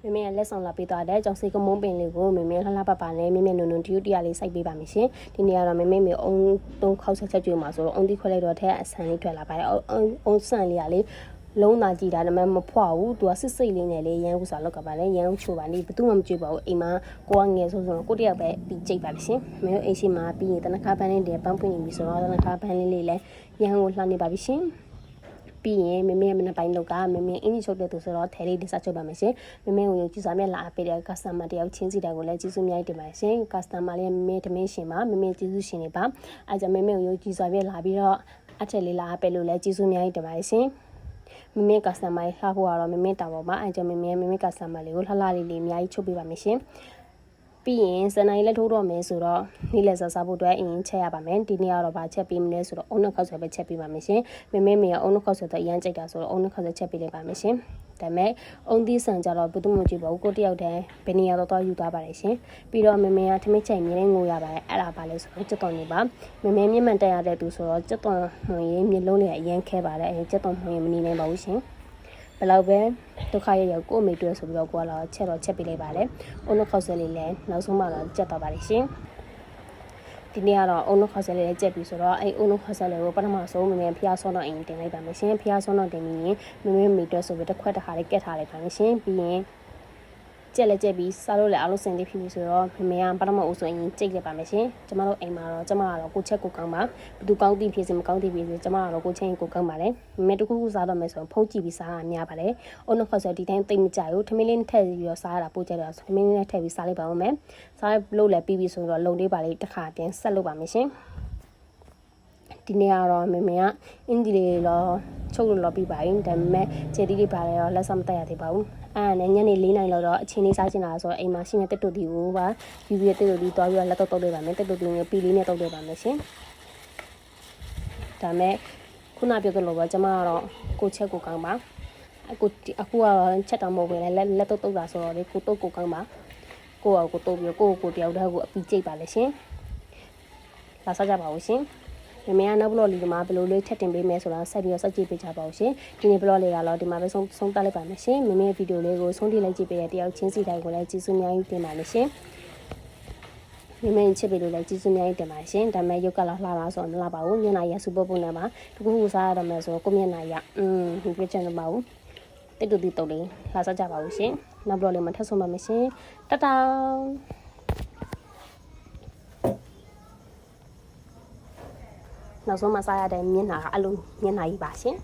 မမေလက်ဆောင်လာပေးသွားတဲ့ကြောင်စီကမုံပင်လေးကိုမမေလှလှပပနဲ့မမေနုံနုံတယူတရလေးစိုက်ပေးပါမယ်ရှင်ဒီနေ့ကတော့မမေမေအုံသုံးခေါက်ချက်ကျွေးမှာဆိုတော့အုံတိခွက်လိုက်တော့ထဲအဆန်လေးထွက်လာပါတယ်အုံဆန်လေးကလေလုံးသာကြည့်တာဒါမှမဖွာဘူးသူကစစ်စိတ်လေးနဲ့လေရန်ဥစားလောက်ကပါလေရန်ဥချိုပါနေဘယ်သူမှမကြွပါဘူးအိမ်မှာကိုကငယ်ဆိုကိုတယောက်ပဲပြီးကြိတ်ပါလိမ့်ရှင်မင်းတို့အိမ်ရှိမှာပြီးရင်တနခါပန်းလေးတွေပန်းပွင့်နေပြီဆိုတော့တနခါပန်းလေးလေးလည်းရန်ကိုလှမ်းနေပါပြီရှင်ပြီးရင်မမေမနေ့ပိုင်းလောက်ကမမေအင်းကြီးချုပ်တဲ့သူဆိုတော့ထဲလေးဒီစားချုပ်ပါမယ်ရှင်မမေကိုယုံကြည်စွာနဲ့လာပေးတဲ့ customer တယောက်ချင်းစီတိုင်းကိုလည်းကျေးဇူးများတင်ပါတယ်ရှင် customer လေးမမေတမင်းရှင်ပါမမေကျေးဇူးရှင်နေပါအဲကြောင့်မမေကိုယုံကြည်စွာနဲ့လာပြီးတော့အထက်လေးလာပေးလို့လည်းကျေးဇူးများတင်ပါတယ်ရှင်မမေ customer လှဖို့ကတော့မမေတောင်းပါပါအဲကြောင့်မမေ customer လေးကိုလှလှလေးအများကြီးချုပ်ပေးပါမယ်ရှင်ပြီးရင်စနိုင်းလက်ထိုးတော့မယ်ဆိုတော့နေ့လက်စားဖို့အတွက်အရင်ချက်ရပါမယ်ဒီနေ့ကတော့ဗာချက်ပေးမလဲဆိုတော့အုံနှောက်ခောက်ဆွဲပဲချက်ပေးပါမယ်ရှင်မမေမေကအုံနှောက်ခောက်ဆွဲတော့အရင်ကြိုက်တာဆိုတော့အုံနှောက်ခောက်ဆွဲချက်ပေးလိုက်ပါမယ်ရှင်ဒါပေမဲ့အုံသီးဆန်ကြတော့ဘယ်သူမှမကြည့်ပါဘူးကိုတယောက်တည်းဘယ်နေရာတော့ယူသွားပါတယ်ရှင်ပြီးတော့မမေကထမင်းချိုင်မြင်းငိုရပါတယ်အဲ့ဒါပါလဲဆိုတော့ကြက်တော်နေပါမမေမျက်မှန်တက်ရတဲ့သူဆိုတော့ကြက်တော်နှွန်ရေးမျက်လုံးလေးအရင်ခဲပါတယ်အဲကြက်တော်နှွန်ရေးမနေနိုင်ပါဘူးရှင်ဘယ်လောက်ပဲဒုက္ခရောက်ကိုအမေတွေ့ဆိုပြီးတော့ကိုကတော့ချက်ပေးလိုက်ပါတယ်အုံနှောက်ခောက်ဆွဲလေးလည်းနောက်ဆုံးမှတော့ကြက်တော့ပါတယ်ရှင်ဒီနေ့ကတော့အုံနှောက်ခောက်ဆွဲလေးကြက်ပြီဆိုတော့အဲ့အုံနှောက်ခောက်ဆွဲလေးကိုပထမဆုံးမမေဖျားဆောတော့အရင်တင်လိုက်ပါမယ်ရှင်ဖျားဆောတော့တင်ပြီးရင်မမေမိတွေ့ဆိုပြီးတစ်ခွက်တစ်ခါလေးကက်ထားလိုက်ပါမယ်ရှင်ပြီးရင်ကြက်လက်ကြက်ပြီးစားလို့လည်းအားလုံးစင်သေးဖြစ်ပြီဆိုတော့မမေကပထမဦးဆိုရင်ကြိတ်လိုက်ပါမယ်ရှင်ကျမတို့အိမ်မှာတော့ကျမကတော့ကိုချက်ကိုကောင်းပါဘယ်သူကောင်းသိဖြစ်စေမကောင်းသိဖြစ်စေကျမကတော့ကိုချင်းကိုကောင်းပါလေမမေတခုခုစားတော့မယ်ဆိုရင်ဖုံးကြည့်ပြီးစားရများပါလေအုံနှောက်ခောက်ဆွဲဒီတိုင်းသိမ့်မကြဘူးထမင်းလေးနဲ့ထည့်ပြီးတော့စားရတာပို့ကြတော့ထမင်းလေးနဲ့ထည့်ပြီးစားလိုက်ပါဦးမယ်စားလို့လည်းပြီးပြီဆိုတော့လုံလေးပါလေးတစ်ခါပြန်ဆက်လုပ်ပါမယ်ရှင်ဒီနေ့ကတော့မမေကအင်ဂျီလေးတော့ချုပ်လို့ပြီးပါရင်ဒါပေမဲ့ခြေတီးလေးပါလေတော့လက်ဆောင်မတက်ရသေးပါဘူးအဲ့နဲ့ညနေ4 နာရီလောက်တော့အချင်းလေးစားချင်တာဆိုတော့အိမ်မှာရှိနေတဲ့တက်တူတီကိုပါယူပြီးတက်တူတီသွားပြီးတော့လက်တော့လိုက်ပါမယ်တက်တူတီကိုပီလေးနဲ့တော့လိုက်ပါမယ်ရှင်ဒါမဲ့ခုနပြောသလိုပဲကျမကတော့ကိုချက်ကိုကောင်းပါအခုကတော့ချက်တော့မဟုတ်ဘူးလေလက်တော့တာဆိုတော့လေကိုတော့ကိုကောင်းပါကိုတော့ပြီးကိုတယောက်တည်းကိုအပီကြိတ်ပါလေရှင်လာစားကြပါဦးရှင်မမေကနောက်ဘလော့လေးဒီမှာဘယ်လိုလေးချက်တင်ပေးမယ်ဆိုတာဆက်ပြီးတော့စကြည့်ပေးကြပါဦးရှင်ဒီနေ့ဘလော့လေးကတော့ဒီမှာပဲဆုံးသတ်လိုက်ပါမယ်ရှင်မမေဗီဒီယိုလေးကိုဆုံးထိလိုက်ကြည့်ပေးတဲ့တယောက်ချင်းစီတိုင်းကိုလည်းကျေးဇူးများကြီးတင်ပါတယ်ရှင်မမေချစ်ပေးလို့လည်းကျေးဇူးများကြီးတင်ပါတယ်ရှင်ဒါပေမဲ့ရုပ်ကလာလှတာဆိုတော့မလှပါဘူးမျက်နှာရစူပုတ်ပုတ်နေပါတကူကူစားရတော့မယ်ဆိုကိုမျက်နှာရဒီပြချင်တော့ပါဘူးတိတ်တူတုတ်လေးလာစားကြပါဦးရှင်နောက်ဘလော့လေးမှာထပ်ဆုံးပါမယ်ရှင်တတောင်နောက်ဆုံးမှစားရတဲ့မျက်နှာကအလုံးမျက်နှာကြီးပါရှင်